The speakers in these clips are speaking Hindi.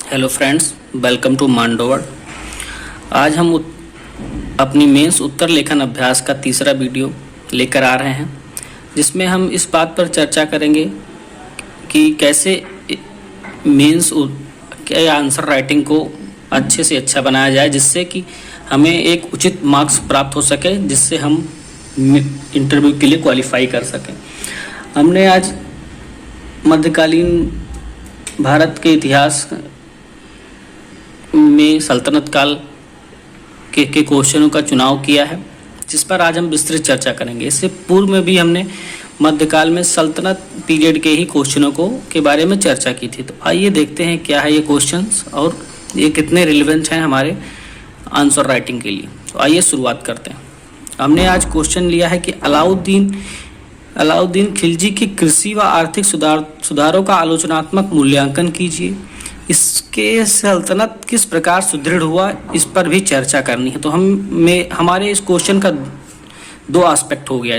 हेलो फ्रेंड्स, वेलकम टू मांडोवर्ड। आज हम अपनी मेंस उत्तर लेखन अभ्यास का तीसरा वीडियो लेकर आ रहे हैं, जिसमें हम इस बात पर चर्चा करेंगे कि कैसे मेंस के आंसर राइटिंग को अच्छे से अच्छा बनाया जाए, जिससे कि हमें एक उचित मार्क्स प्राप्त हो सके, जिससे हम इंटरव्यू के लिए क्वालिफाई कर सकें। हमने आज मध्यकालीन भारत के इतिहास में सल्तनत काल के क्वेश्चनों का चुनाव किया है, जिस पर आज हम विस्तृत चर्चा करेंगे। इससे पूर्व में भी हमने मध्यकाल में सल्तनत पीरियड के ही क्वेश्चनों के बारे में चर्चा की थी। तो आइए देखते हैं क्या है ये क्वेश्चंस और ये कितने रिलेवेंट हैं हमारे आंसर राइटिंग के लिए। तो आइए शुरुआत करते हैं। हमने आज क्वेश्चन लिया है कि अलाउद्दीन खिलजी की कृषि व आर्थिक सुधारों का आलोचनात्मक मूल्यांकन कीजिए। इसके सल्तनत किस प्रकार सुदृढ़ हुआ, इस पर भी चर्चा करनी है। तो हमारे इस क्वेश्चन का दो एस्पेक्ट हो गया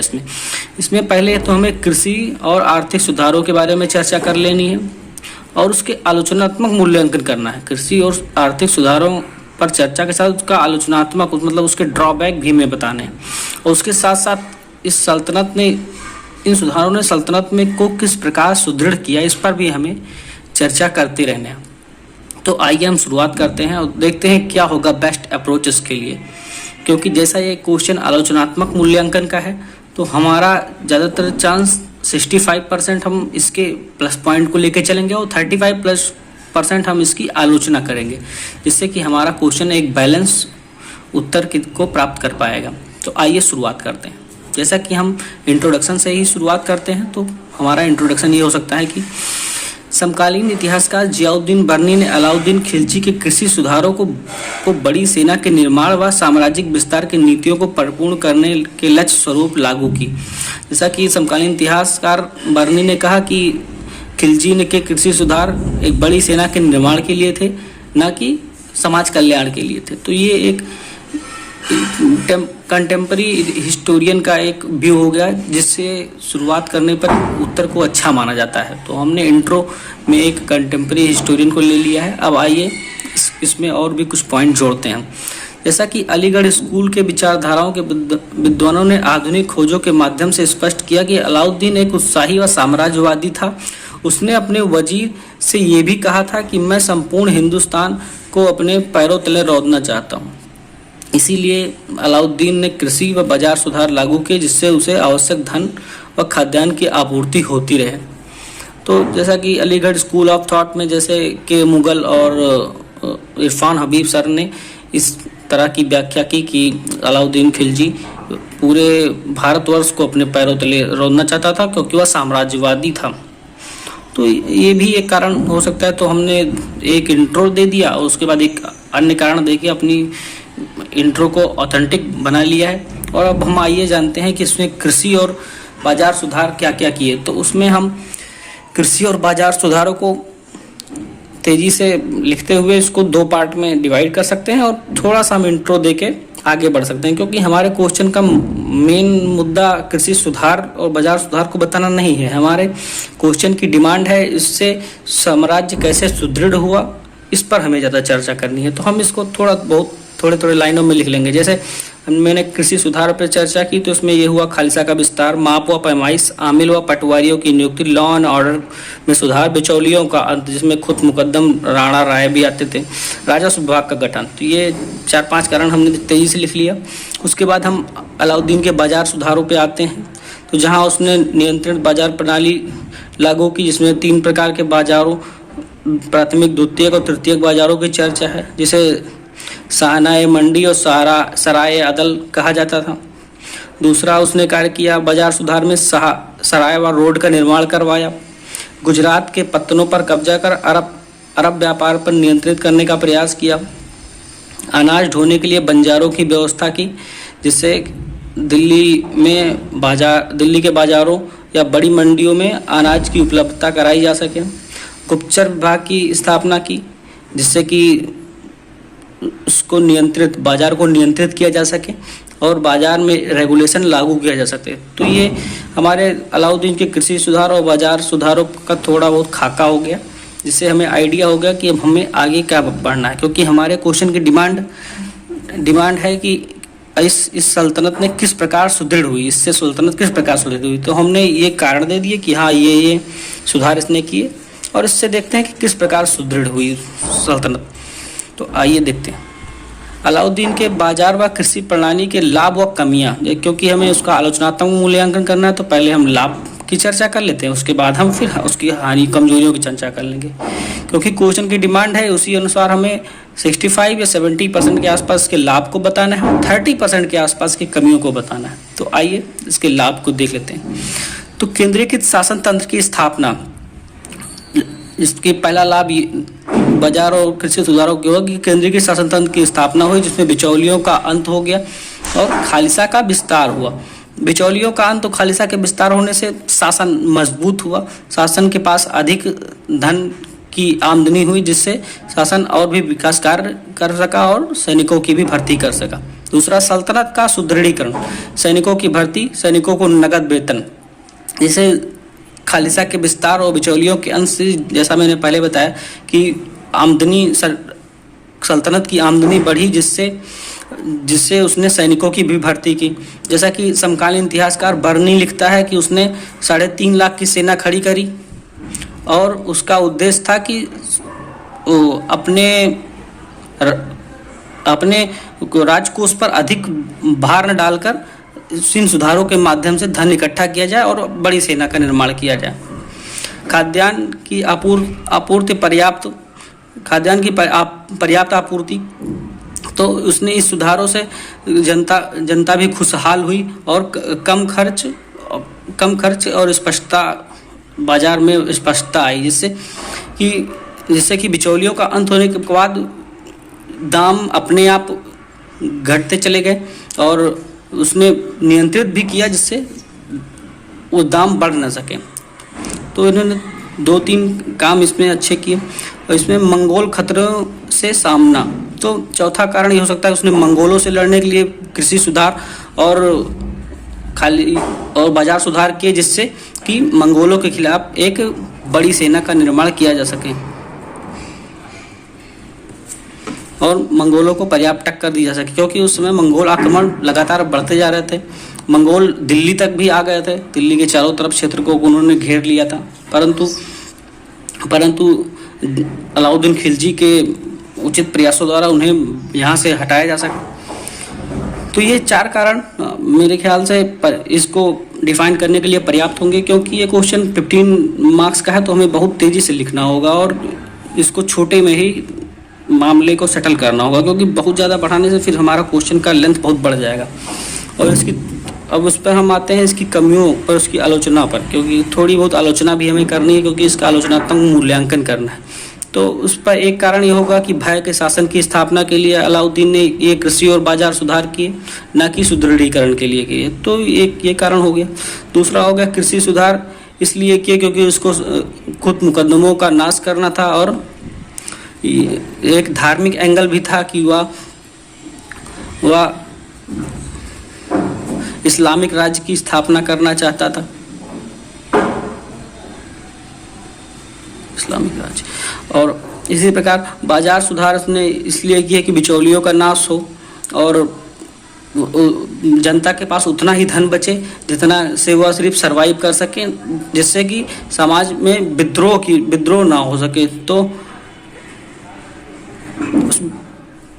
इसमें पहले तो हमें कृषि और आर्थिक सुधारों के बारे में चर्चा कर लेनी है और उसके आलोचनात्मक मूल्यांकन करना है। कृषि और आर्थिक सुधारों पर चर्चा के साथ उसका आलोचनात्मक मतलब उसके ड्रॉबैक भी हमें बताने हैं, और उसके साथ साथ इन सुधारों ने सल्तनत में को किस प्रकार सुदृढ़ किया, इस पर भी हमें चर्चा करते रहना है। तो आइए हम शुरुआत करते हैं और देखते हैं क्या होगा बेस्ट अप्रोच इसके लिए। क्योंकि जैसा ये क्वेश्चन आलोचनात्मक मूल्यांकन का है, तो हमारा ज़्यादातर चांस 65% हम इसके प्लस पॉइंट को लेकर चलेंगे और 35% हम इसकी आलोचना करेंगे, जिससे कि हमारा क्वेश्चन एक बैलेंस उत्तर को प्राप्त कर पाएगा। तो आइए शुरुआत करते हैं। जैसा कि हम इंट्रोडक्शन से ही शुरुआत करते हैं, तो हमारा इंट्रोडक्शन ये हो सकता है कि समकालीन इतिहासकार जियाउद्दीन बर्नी ने अलाउद्दीन खिलजी के कृषि सुधारों को बड़ी सेना के निर्माण व साम्राज्यिक विस्तार की नीतियों को परिपूर्ण करने के लक्ष्य स्वरूप लागू की। जैसा कि समकालीन इतिहासकार बर्नी ने कहा कि खिलजी ने के कृषि सुधार एक बड़ी सेना के निर्माण के लिए थे, न कि समाज कल्याण के लिए थे। तो ये एक कंटेम्प्रेरी हिस्टोरियन का एक व्यू हो गया, जिससे शुरुआत करने पर उत्तर को अच्छा माना जाता है। तो हमने इंट्रो में एक कंटेम्प्रेरी हिस्टोरियन को ले लिया है। अब आइए इसमें और भी कुछ पॉइंट जोड़ते हैं। जैसा कि अलीगढ़ स्कूल के विचारधाराओं के विद्वानों ने आधुनिक खोजों के माध्यम से स्पष्ट किया कि अलाउद्दीन एक उत्साही व साम्राज्यवादी था। उसने अपने वजीर से ये भी कहा था कि मैं संपूर्ण हिंदुस्तान को अपने पैरों तले रौंदना चाहता हूँ। इसीलिए अलाउद्दीन ने कृषि व बाजार सुधार लागू किए, जिससे उसे आवश्यक धन व खाद्यान्न की आपूर्ति होती रहे। तो जैसा कि अलीगढ़ स्कूल ऑफ थॉट में जैसे कि मुगल और इरफान हबीब सर ने इस तरह की व्याख्या की कि अलाउद्दीन खिलजी पूरे भारतवर्ष को अपने पैरों तले रौंदना चाहता था, क्योंकि वह साम्राज्यवादी था। तो ये भी एक कारण हो सकता है। तो हमने एक इंट्रो दे दिया और उसके बाद एक अन्य कारण दे के अपनी इंट्रो को ऑथेंटिक बना लिया है। और अब हम आइए जानते हैं कि इसमें कृषि और बाजार सुधार क्या क्या किए। तो उसमें हम कृषि और बाजार सुधारों को तेज़ी से लिखते हुए इसको दो पार्ट में डिवाइड कर सकते हैं और थोड़ा सा हम इंट्रो दे के आगे बढ़ सकते हैं, क्योंकि हमारे क्वेश्चन का मेन मुद्दा कृषि सुधार और बाजार सुधार को बताना नहीं है। हमारे क्वेश्चन की डिमांड है इससे साम्राज्य कैसे सुदृढ़ हुआ, इस पर हमें ज़्यादा चर्चा करनी है। तो हम इसको थोड़े लाइनों में लिख लेंगे। जैसे मैंने कृषि सुधार पर चर्चा की, तो उसमें ये हुआ खालसा का विस्तार, माप व पैमाइश, आमिल व पटवारियों की नियुक्ति, लॉ एंड ऑर्डर में सुधार, बिचौलियों का अंत, जिसमें खुद मुकद्दम राणा राय भी आते थे, राजस्व विभाग का गठन। तो ये 4-5 कारण हमने तेज़ी से लिख लिया। उसके बाद हम अलाउद्दीन के बाजार सुधारों पर आते हैं। तो जहाँ उसने नियंत्रित बाजार प्रणाली लागू की, जिसमें 3 प्रकार के बाजारों, प्राथमिक, द्वितीयक और तृतीयक बाजारों की चर्चा है, जिसे साहनाए मंडी और सराय अदल कहा जाता था। दूसरा उसने कार्य किया बाजार सुधार में सराय व रोड का निर्माण करवाया। गुजरात के पत्तनों पर कब्जा कर अरब व्यापार पर नियंत्रित करने का प्रयास किया। अनाज ढोने के लिए बंजारों की व्यवस्था की, जिससे दिल्ली के बाजारों या बड़ी मंडियों में अनाज की उपलब्धता कराई जा सके। गुप्तचर विभाग की स्थापना की, जिससे कि बाजार को नियंत्रित किया जा सके और बाजार में रेगुलेशन लागू किया जा सके। तो ये हमारे अलाउद्दीन के कृषि सुधार और बाजार सुधारों का थोड़ा बहुत खाका हो गया। जिससे हमें आइडिया होगा कि अब हमें आगे क्या बढ़ना है, क्योंकि हमारे क्वेश्चन की डिमांड है कि इस सल्तनत ने किस प्रकार सुदृढ़ हुई, इससे सल्तनत किस प्रकार सुदृढ़ हुई। तो हमने ये कारण दे दिए कि हाँ ये सुधार इसने किए, और इससे देखते हैं कि किस प्रकार सुदृढ़ हुई सल्तनत। तो आइए देखते हैं अलाउद्दीन के बाजार व कृषि प्रणाली के लाभ व कमियां। क्योंकि हमें उसका आलोचनात्मक मूल्यांकन करना है, तो पहले हम लाभ की चर्चा कर लेते हैं, उसके बाद हम फिर उसकी हानि कमजोरियों की चर्चा कर लेंगे। क्योंकि क्वेश्चन की डिमांड है उसी अनुसार हमें 65 या 70% के आसपास के लाभ को बताना है, 30% के आसपास की कमियों को बताना है। तो आइए इसके लाभ को देख लेते हैं। तो केंद्रीकृत शासन तंत्र की स्थापना, इसकी पहला लाभ बाजार और कृषि सुधारों की होगा कि केंद्रीकृत शासन तंत्र की स्थापना हुई, जिसमें बिचौलियों का अंत हो गया और खालिसा का विस्तार हुआ। बिचौलियों का अंत और खालिसा के विस्तार होने से शासन मजबूत हुआ, शासन के पास अधिक धन की आमदनी हुई, जिससे शासन और भी विकास कार्य कर सका और सैनिकों की भी भर्ती कर सका। दूसरा, सल्तनत का सुदृढ़ीकरण, सैनिकों की भर्ती, सैनिकों को नगद वेतन। जैसे खालिसा के विस्तार और बिचौलियों के अंश से, जैसा मैंने पहले बताया कि सल्तनत की आमदनी बढ़ी, जिससे उसने सैनिकों की भी भर्ती की। जैसा कि समकालीन इतिहासकार बर्नी लिखता है कि उसने 3.5 लाख की सेना खड़ी करी और उसका उद्देश्य था कि वो अपने राजकोष पर अधिक भार न डालकर इन सुधारों के माध्यम से धन इकट्ठा किया जाए और बड़ी सेना का निर्माण किया जाए। खाद्यान्न की आपूर्ति पर्याप्त आपूर्ति, तो उसने इस सुधारों से जनता भी खुशहाल हुई और कम खर्च और स्पष्टता, बाजार में स्पष्टता आई, जिससे कि बिचौलियों का अंत होने के बाद दाम अपने आप घटते चले गए और उसने नियंत्रित भी किया, जिससे वो दाम बढ़ न सके। तो इन्होंने 2-3 काम इसमें अच्छे किए। और इसमें मंगोल खतरों से सामना, तो चौथा कारण ये हो सकता है उसने मंगोलों से लड़ने के लिए कृषि सुधार और बाजार सुधार किए, जिससे कि मंगोलों के खिलाफ एक बड़ी सेना का निर्माण किया जा सके और मंगोलों को पर्याप्त टक्कर दी जा सके। क्योंकि उस समय मंगोल आक्रमण लगातार बढ़ते जा रहे थे, मंगोल दिल्ली तक भी आ गए थे, दिल्ली के चारों तरफ क्षेत्र को उन्होंने घेर लिया था, परंतु अलाउद्दीन खिलजी के उचित प्रयासों द्वारा उन्हें यहाँ से हटाया जा सका। तो ये 4 कारण मेरे ख्याल से इसको डिफाइन करने के लिए पर्याप्त होंगे, क्योंकि ये क्वेश्चन 15 मार्क्स का है, तो हमें बहुत तेज़ी से लिखना होगा और इसको छोटे में ही मामले को सेटल करना होगा, क्योंकि बहुत ज़्यादा बढ़ाने से फिर हमारा क्वेश्चन का लेंथ बहुत बढ़ जाएगा। और अब उस पर हम आते हैं इसकी कमियों पर, उसकी आलोचना पर, क्योंकि थोड़ी बहुत आलोचना भी हमें करनी है, क्योंकि इसका आलोचनात्मक मूल्यांकन करना है। तो उस पर एक कारण ये होगा कि भय के शासन की स्थापना के लिए अलाउद्दीन ने ये कृषि और बाजार सुधार किए, न कि सुदृढ़ीकरण के लिए किए। तो ये कारण हो गया। दूसरा हो गया कृषि सुधार इसलिए किए क्योंकि उसको खुद मुकदमों का नाश करना था, और एक धार्मिक एंगल भी था कि वह इस्लामिक राज्य की स्थापना करना चाहता था, इस्लामिक राज्य। और इसी प्रकार बाजार सुधार उसने इसलिए किया कि बिचौलियों का नाश हो और जनता के पास उतना ही धन बचे जितना से वह सिर्फ सरवाइव कर सके, जिससे कि समाज में विद्रोह ना हो सके। तो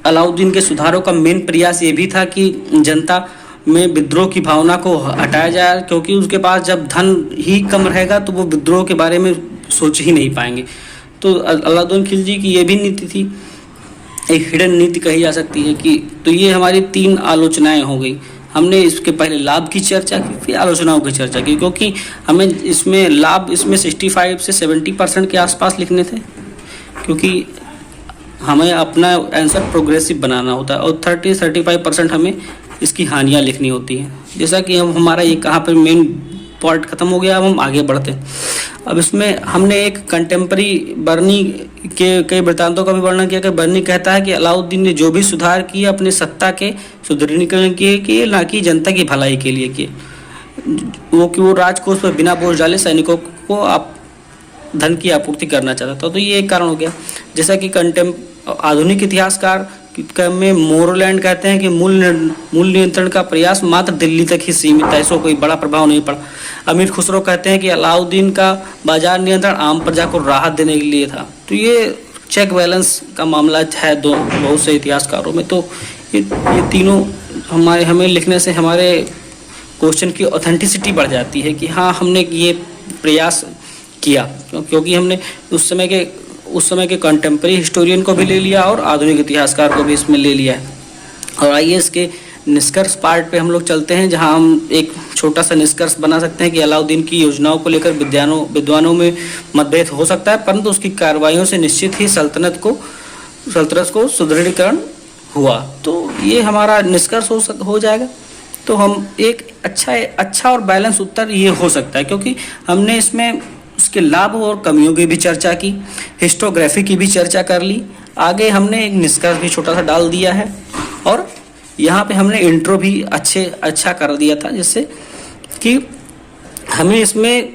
अलाउद्दीन के सुधारों का मेन प्रयास ये भी था कि जनता में विद्रोह की भावना को हटाया जाए, क्योंकि उसके पास जब धन ही कम रहेगा तो वो विद्रोह के बारे में सोच ही नहीं पाएंगे। तो अलाउद्दीन खिलजी की ये भी नीति थी, एक हिडन नीति कही जा सकती है कि। तो ये हमारी 3 आलोचनाएं हो गई। हमने इसके पहले लाभ की चर्चा की, फिर आलोचनाओं की चर्चा की, क्योंकि हमें इसमें लाभ 65 से 70% के आसपास लिखने थे, क्योंकि हमें अपना आंसर प्रोग्रेसिव बनाना होता है, और 30-35% हमें इसकी हानियाँ लिखनी होती हैं। जैसा कि हमारा ये कहाँ पर मेन पॉइंट खत्म हो गया, अब हम आगे बढ़ते हैं। अब इसमें हमने एक कंटेम्प्रेरी बर्नी के कई वृत्तांतों का भी वर्णन किया कि बर्नी कहता है कि अलाउद्दीन ने जो भी सुधार किए अपने सत्ता के सुदृढ़ीकरण के किए, ना कि जनता की भलाई के लिए किए। वो राजकोष पर बिना बोझ डाले सैनिकों को धन की आपूर्ति करना चाहता था। तो ये एक कारण हो गया। जैसा कि आधुनिक इतिहासकार में मोरोलैंड कहते हैं कि मूल नियंत्रण का प्रयास मात्र दिल्ली तक ही सीमित था, इसको कोई बड़ा प्रभाव नहीं पड़ा। अमीर खुसरो कहते हैं कि अलाउद्दीन का बाजार नियंत्रण आम प्रजा को राहत देने के लिए था। तो ये चेक बैलेंस का मामला है बहुत से इतिहासकारों में। तो ये तीनों हमें लिखने से हमारे क्वेश्चन की ऑथेंटिसिटी बढ़ जाती है कि हाँ, हमने ये प्रयास किया, क्योंकि हमने उस समय के कंटेम्प्रेरी हिस्टोरियन को भी ले लिया और आधुनिक इतिहासकार को भी इसमें ले लिया है। और आइए इसके निष्कर्ष पार्ट पे हम लोग चलते हैं, जहां हम एक छोटा सा निष्कर्ष बना सकते हैं कि अलाउद्दीन की योजनाओं को लेकर विद्वानों में मतभेद हो सकता है, परंतु उसकी कार्रवाइयों से निश्चित ही सल्तनत को सुदृढ़ीकरण हुआ। तो ये हमारा निष्कर्ष हो जाएगा। तो हम एक अच्छा और बैलेंस उत्तर ये हो सकता है, क्योंकि हमने इसमें उसके लाभ और कमियों की भी चर्चा की, हिस्टोग्राफी की भी चर्चा कर ली, आगे हमने एक निष्कर्ष भी छोटा सा डाल दिया है, और यहाँ पे हमने इंट्रो भी अच्छा कर दिया था, जिससे कि हमें इसमें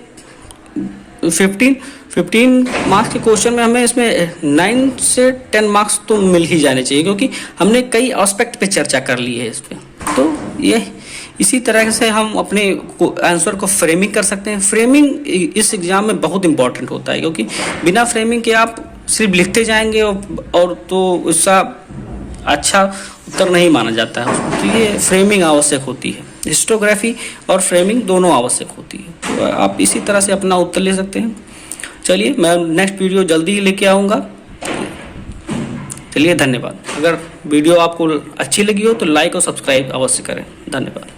15 मार्क्स के क्वेश्चन में हमें इसमें 9 से 10 मार्क्स तो मिल ही जाने चाहिए, क्योंकि हमने कई एस्पेक्ट पे चर्चा कर ली है इस पे। तो ये इसी तरह से हम अपने आंसर को फ्रेमिंग कर सकते हैं। फ्रेमिंग इस एग्जाम में बहुत इंपॉर्टेंट होता है, क्योंकि बिना फ्रेमिंग के आप सिर्फ लिखते जाएंगे और तो उसका अच्छा उत्तर नहीं माना जाता है। तो ये फ्रेमिंग आवश्यक होती है, हिस्टोग्राफी और फ्रेमिंग दोनों आवश्यक होती है। तो आप इसी तरह से अपना उत्तर ले सकते हैं। चलिए, मैं नेक्स्ट वीडियो जल्दी ही लेके आऊँगा। चलिए, धन्यवाद। अगर वीडियो आपको अच्छी लगी हो तो लाइक और सब्सक्राइब अवश्य करें। धन्यवाद।